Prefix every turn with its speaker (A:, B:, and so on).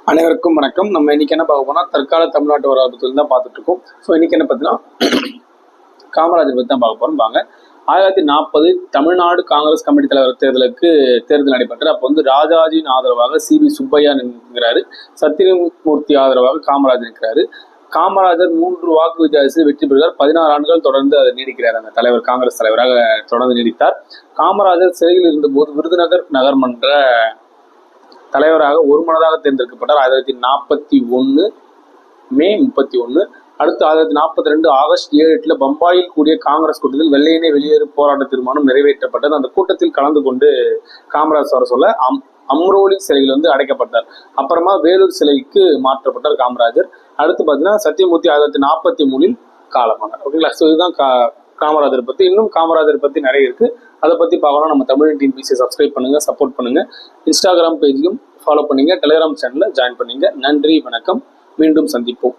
A: அனைவருக்கும் வணக்கம். நம்ம இன்னைக்கு என்ன பார்க்க போனா தற்கால தமிழ்நாட்டு வரலாறு பற்றி தான் பார்த்துட்டு இருக்கோம். ஸோ இன்னைக்கு என்ன பார்த்தீங்கன்னா காமராஜர் பற்றி தான் பார்க்க போறோம். வாங்க. 1940 தமிழ்நாடு காங்கிரஸ் கமிட்டி தலைவர் தேர்தல் நடைபெற்றது. அப்போ வந்து ராஜாஜியின் ஆதரவாக சிபி சுப்பையா நிற்கிறாரு, சத்தியமூர்த்தி ஆதரவாக காமராஜர் நிற்கிறாரு. காமராஜர் 3 வாக்கு வித்தியாசத்தில் வெற்றி பெறுகிறார். 16 ஆண்டுகள் தொடர்ந்து அதை நீடிக்கிறார். அந்த தலைவர் காங்கிரஸ் தலைவராக தொடர்ந்து நீடித்தார். காமராஜர் சிறையில் இருந்தபோது விருதுநகர் நகர்மன்ற தலைவராக ஒருமனதாக தேர்ந்தெடுக்கப்பட்டார். 1941 மே 31. அடுத்து 1942 ஆகஸ்ட் 7 பம்பாயில் கூடிய காங்கிரஸ் கூட்டத்தில் வெள்ளையனே வெளியேறு போராட்ட தீர்மானம் நிறைவேற்றப்பட்டது. அந்த கூட்டத்தில் கலந்து கொண்டு காமராஜ் வர சொல்ல அம்ரோலி சிலையில் வந்து அடைக்கப்பட்டார். அப்புறமா வேலூர் சிலைக்கு மாற்றப்பட்டார் காமராஜர். அடுத்து பார்த்தீங்கன்னா சத்தியமூர்த்தி 1943 காலமானார். ஓகேங்களா? ஸோ இதுதான் காமராஜர் பற்றி. இன்னும் காமராஜர் பற்றி நிறைய இருக்கு, அதை பற்றி பார்க்கலாம். நம்ம தமிழ் டிஎன்பிசியை சப்ஸ்கிரைப் பண்ணுங்க, சப்போர்ட் பண்ணுங்க. இன்ஸ்டாகிராம் பேஜையும் ஃபாலோ பண்ணுங்க, டெலிகிராம் சேனலில் ஜாயின் பண்ணுங்க. நன்றி, வணக்கம். மீண்டும் சந்திப்போம்.